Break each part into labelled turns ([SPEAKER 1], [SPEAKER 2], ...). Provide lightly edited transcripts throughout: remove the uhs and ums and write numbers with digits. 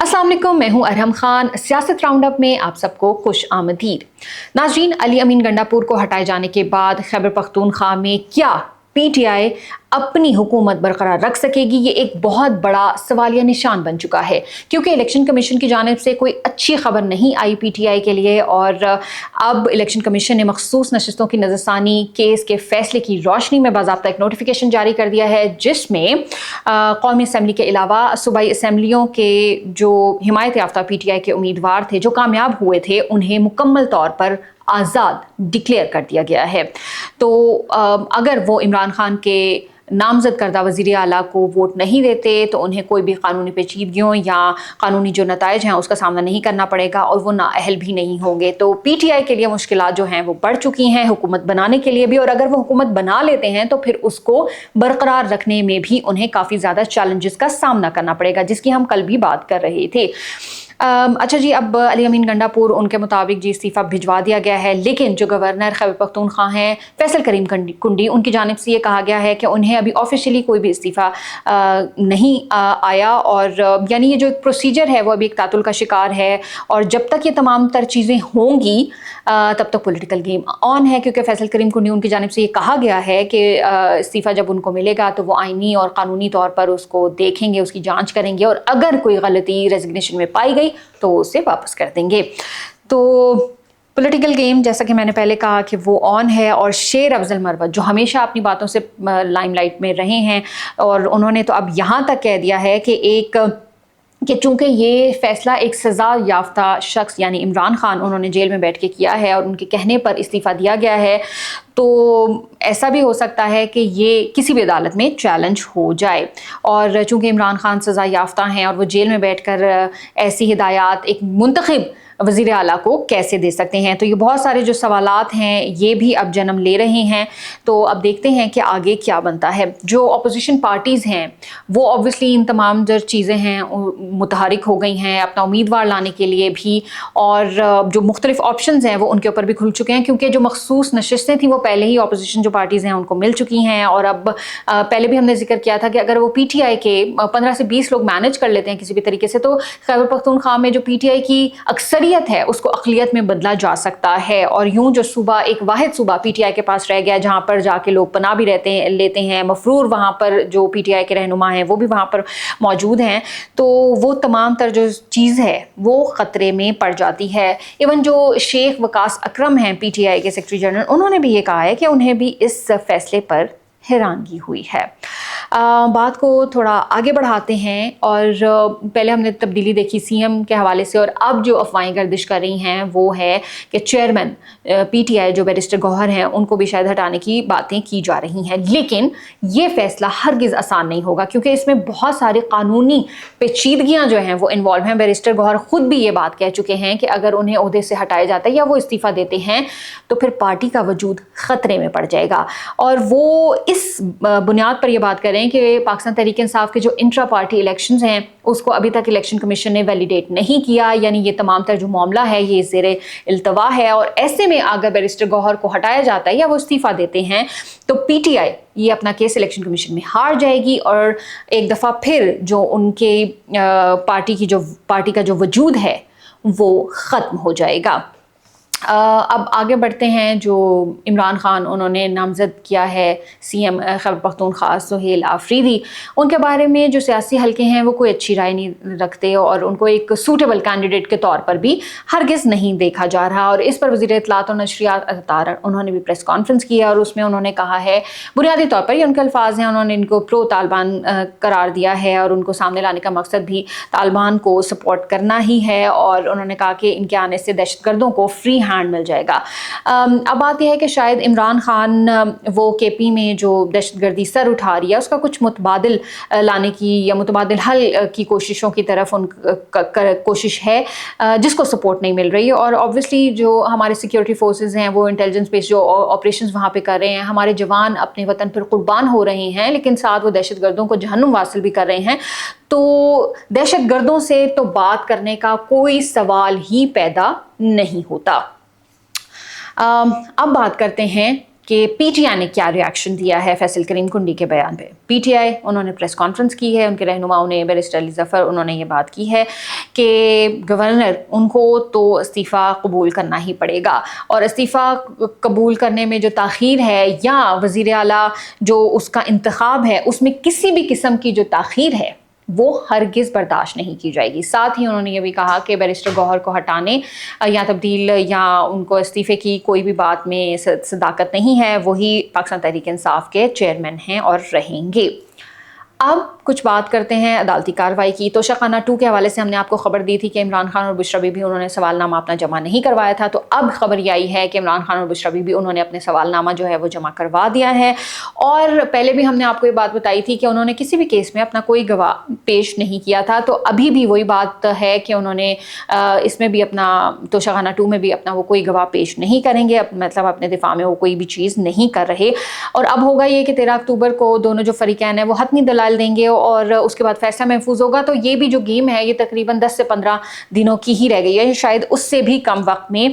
[SPEAKER 1] अस्सलाम वालेकुम, मैं हूं अरहम खान। सियासत राउंड अप में आप सबको खुश आमदीद। नाजरीन, अली अमीन गंडापुर को हटाए जाने के बाद खैबर पख्तूनख्वा में क्या PTI अपनी हुकूमत बरकरार रख सकेगी, ये एक बहुत बड़ा सवालिया निशान बन चुका है, क्योंकि इलेक्शन कमीशन की जानिब से कोई अच्छी खबर नहीं आई PTI के लिए। और अब इलेक्शन कमीशन ने मखसूस नशिस्तों की नज़रसानी केस के फैसले की रोशनी में बाज़ाब्ता एक नोटिफिकेशन जारी कर दिया है, जिसमें कौमी असम्बली के अलावा सूबाई असम्बलियों के जो हिमायत याफ्ता PTI के उम्मीदवार थे जो कामयाब हुए थे, उन्हें मुकम्मल तौर पर आज़ाद डिक्लेयर कर दिया गया है। तो अगर वो इमरान खान के नामजद करदा वज़ीर आला को वोट नहीं देते तो उन्हें कोई भी कानूनी पेचीदगियों या कानूनी जो नताइज हैं उसका सामना नहीं करना पड़ेगा और वो नाअहल भी नहीं होंगे। तो PTI के लिए मुश्किलात जो हैं वो बढ़ चुकी हैं हुकूमत बनाने के लिए भी, और अगर वो हुकूमत बना लेते हैं तो फिर उसको बरकरार रखने में भी उन्हें काफ़ी ज़्यादा चैलेंजेस का सामना करना पड़ेगा, जिसकी हम कल भी बात कर रहे थे। अच्छा जी, अब अली अमीन गंडापुर उनके मुताबिक जी इस्तीफ़ा भिजवा दिया गया है, लेकिन जो गवर्नर खैबर पख्तूनख्वा हैं फैसल करीम कुंडी, उनकी जानिब से ये कहा गया है कि उन्हें अभी ऑफिशियली कोई भी इस्तीफ़ा नहीं आया, और यानी ये जो एक प्रोसीजर है वो अभी एक तातुल का शिकार है। और जब तक ये तमाम तर चीज़ें होंगी तब तक पॉलिटिकल गेम ऑन है, क्योंकि फैसल करीम कुंडी उनकी जानिब से ये कहा गया है कि इस्तीफ़ा जब उनको मिलेगा तो वो आइनी और कानूनी तौर पर उसको देखेंगे, उसकी जाँच करेंगे, और अगर कोई गलती रेजिग्नेशन में पाई गई तो उसे वापस कर देंगे। तो पॉलिटिकल गेम, जैसा कि मैंने पहले कहा, कि वो ऑन है। और शेर अफजल मरवत जो हमेशा अपनी बातों से लाइमलाइट में रहे हैं, और उन्होंने तो अब यहाँ तक कह दिया है कि चूँकि ये फैसला एक सज़ा याफ्ता शख्स यानी इमरान खान उन्होंने जेल में बैठ के किया है और उनके कहने पर इस्तीफ़ा दिया गया है, तो ऐसा भी हो सकता है कि ये किसी भी अदालत में चैलेंज हो जाए। और चूँकि इमरान खान सज़ा याफ्ता हैं और वो जेल में बैठकर ऐसी हिदायत एक मुंतखब वज़ीर आला को कैसे दे सकते हैं, तो ये बहुत सारे जो सवालात हैं ये भी अब जन्म ले रहे हैं। तो अब देखते हैं कि आगे क्या बनता है। जो अपोजिशन पार्टीज़ हैं वो ऑब्वियसली इन तमाम जो चीज़ें हैं मुतहरिक हो गई हैं अपना उम्मीदवार लाने के लिए भी, और जो मुख्तलिफ ऑप्शन्स हैं वो उनके ऊपर भी खुल चुके हैं, क्योंकि जो मखसूस नशिस्तें थी वो पहले ही अपोजिशन जो पार्टीज़ हैं उनको मिल चुकी हैं। और अब पहले भी हमने जिक्र किया था कि अगर वो PTI के 15 से 20 लोग मैनेज कर लेते हैं किसी भी तरीके से, तो खैबर पख्तूनख्वा में जो PTI की अक्सरियत है उसको अक़लियत में बदला जा सकता है। और यूं जो सूबा एक वाहिद सूबा PTI के पास रह गया जहां पर जाके लोग पनाह भी लेते हैं, मफरूर वहां पर जो PTI के रहनुमा हैं वो भी वहां पर मौजूद हैं, तो वो तमाम तर जो चीज़ है वो ख़तरे में पड़ जाती है। इवन जो शेख वकास अकरम हैं PTI के सेक्रेटरी जनरल, उन्होंने भी ये कहा है कि उन्हें भी इस फैसले पर हैरानगी हुई है। बात को थोड़ा आगे बढ़ाते हैं, और पहले हमने तब्दीली देखी CM के हवाले से, और अब जो अफवाहें गर्दिश कर रही हैं वो है कि चेयरमैन PTI जो बैरिस्टर गौहर हैं उनको भी शायद हटाने की बातें की जा रही हैं। लेकिन ये फैसला हरगिज़ आसान नहीं होगा, क्योंकि इसमें बहुत सारी कानूनी पेचीदगियाँ जो हैं वो इन्वॉल्व हैं। बैरिस्टर गौहर ख़ुद भी ये बात कह चुके हैं कि अगर उन्हें ओहदे से हटाया जाता है या वो इस्तीफ़ा देते हैं तो फिर पार्टी का वजूद ख़तरे में पड़ जाएगा। और वो इस बुनियाद पर यह बात करें कि पाकिस्तान तहरीक इंसाफ के जो इंट्रा पार्टी इलेक्शंस हैं उसको अभी तक इलेक्शन कमीशन ने वैलिडेट नहीं किया, यानी ये तमाम तर जो मामला है ये ज़ेरे इल्तवा है। और ऐसे में अगर बैरिस्टर गौहर को हटाया जाता है या वो इस्तीफ़ा देते हैं तो PTI ये अपना केस इलेक्शन कमीशन में हार जाएगी, और एक दफ़ा फिर जो उनके पार्टी का जो वजूद है वो ख़त्म हो जाएगा। अब आगे बढ़ते हैं। जो इमरान खान उन्होंने नामज़द किया है CM खैबर पख्तूनख्वा सुहेल आफरीदी, उनके बारे में जो सियासी हल्के हैं वो कोई अच्छी राय नहीं रखते, और उनको एक सूटेबल कैंडिडेट के तौर पर भी हरगिज़ नहीं देखा जा रहा। और इस पर वज़ीर इत्तलात और नशरियात अतार उन्होंने भी प्रेस कॉन्फ्रेंस किया, और उसमें उन्होंने कहा है, बुनियादी तौर पर ये उनके अल्फाज हैं, उन्होंने इनको प्रो तालिबान करार दिया है और उनको सामने लाने का मकसद भी तालिबान को सपोर्ट करना ही है। और उन्होंने कहा कि इनके आने से दहशतगर्दों को फ्री मिल जाएगा। अब बात यह है कि शायद इमरान खान वो KP में जो दहशतगर्दी सर उठा रही है उसका कुछ मुतबादिल लाने की या मुतबादिल हल की कोशिशों की तरफ कोशिश है, जिसको सपोर्ट नहीं मिल रही है। और ऑब्वियसली जो हमारे सिक्योरिटी फोर्सेस हैं वो इंटेलिजेंस बेस्ड जो ऑपरेशंस वहाँ पे कर रहे हैं, हमारे जवान अपने वतन पर कुर्बान हो रहे हैं, लेकिन साथ वो दहशतगर्दों को जहन्नुम वासिल भी कर रहे हैं। तो दहशतगर्दों से तो बात करने का कोई सवाल ही पैदा नहीं होता। अब बात करते हैं کہ پی ٹی آئی نے کیا ریاکشن دیا ہے فیصل کریم کنڈی کے بیان پہ۔ پی ٹی آئی انہوں نے پریس کانفرنس کی ہے، ان کے رہنماؤں نے بیرسٹر علی ظفر انہوں نے یہ بات کی ہے کہ گورنر ان کو تو استعفیٰ قبول کرنا ہی پڑے گا، اور استعفیٰ قبول کرنے میں جو تاخیر ہے یا وزیر اعلیٰ جو اس کا انتخاب ہے اس میں کسی بھی قسم کی جو تاخیر ہے وہ ہرگز برداشت نہیں کی جائے گی۔ ساتھ ہی انہوں نے یہ بھی کہا کہ بیرسٹر گوہر کو ہٹانے یا تبدیل یا ان کو استعفے کی کوئی بھی بات میں صداقت نہیں ہے، وہی پاکستان تحریک انصاف کے چیئرمین ہیں اور رہیں گے۔ اب کچھ بات کرتے ہیں عدالتی کارروائی کی۔ توشہ خانہ 2 کے حوالے سے ہم نے آپ کو خبر دی تھی کہ عمران خان اور بشریٰ بی بی انہوں نے سوال نامہ اپنا جمع نہیں کروایا تھا، تو اب خبر یہ آئی ہے کہ عمران خان اور بشریٰ بی بی انہوں نے اپنے سوال نامہ جو ہے وہ جمع کروا دیا ہے، اور پہلے بھی ہم نے آپ کو یہ بات بتائی تھی کہ انہوں نے کسی بھی کیس میں اپنا کوئی گواہ پیش نہیں کیا تھا، تو ابھی بھی وہی بات ہے کہ انہوں نے اس میں بھی اپنا توشہ خانہ 2 میں بھی اپنا وہ کوئی گواہ پیش نہیں کریں گے، مطلب اپنے دفاع میں وہ کوئی بھی چیز نہیں کر رہے۔ اور اب ہوگا یہ کہ 13 اکتوبر کو دونوں جو فریقین ہیں وہ حتمی دلائل دیں گے اور اس کے بعد فیصلہ محفوظ ہوگا، تو یہ بھی جو گیم ہے یہ تقریباً 10 سے 15 دنوں کی ہی رہ گئی ہے، شاید اس سے بھی کم وقت میں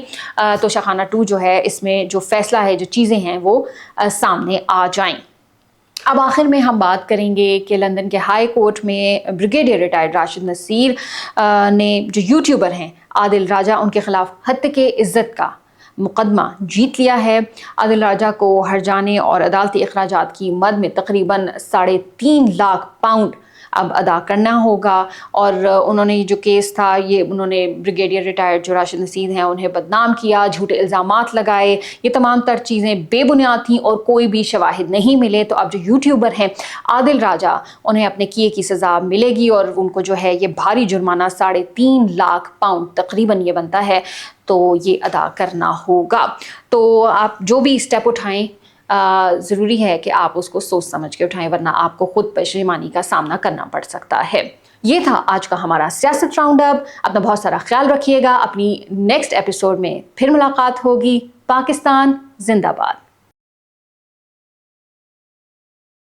[SPEAKER 1] توشہ خانہ 2 جو ہے اس میں جو فیصلہ ہے، جو چیزیں ہیں وہ سامنے آ جائیں۔ اب آخر میں ہم بات کریں گے کہ لندن کے ہائی کورٹ میں بریگیڈیئر ریٹائرڈ راشد نصیر نے جو یوٹیوبر ہیں عادل راجہ ان کے خلاف ہتک عزت کا مقدمہ جیت لیا ہے۔ عادل راجہ کو ہرجانے اور عدالتی اخراجات کی مد میں تقریباً 3.5 لاکھ پاؤنڈ اب ادا کرنا ہوگا، اور انہوں نے جو کیس تھا یہ انہوں نے بریگیڈیئر ریٹائرڈ جو راشد نصیر ہیں انہیں بدنام کیا، جھوٹے الزامات لگائے، یہ تمام تر چیزیں بے بنیاد تھیں اور کوئی بھی شواہد نہیں ملے۔ تو اب جو یوٹیوبر ہیں عادل راجہ انہیں اپنے کیے کی سزا ملے گی، اور ان کو جو ہے یہ بھاری جرمانہ 3.5 لاکھ پاؤنڈ تقریباً یہ بنتا ہے، تو یہ ادا کرنا ہوگا۔ تو آپ جو بھی اسٹیپ اٹھائیں ضروری ہے کہ آپ اس کو سوچ سمجھ کے اٹھائیں، ورنہ آپ کو خود پشیمانی کا سامنا کرنا پڑ سکتا ہے۔ یہ تھا آج کا ہمارا سیاست راؤنڈ اپ۔ اپنا بہت سارا خیال رکھیے گا، اپنی نیکسٹ ایپیسوڈ میں پھر ملاقات ہوگی۔ پاکستان زندہ باد۔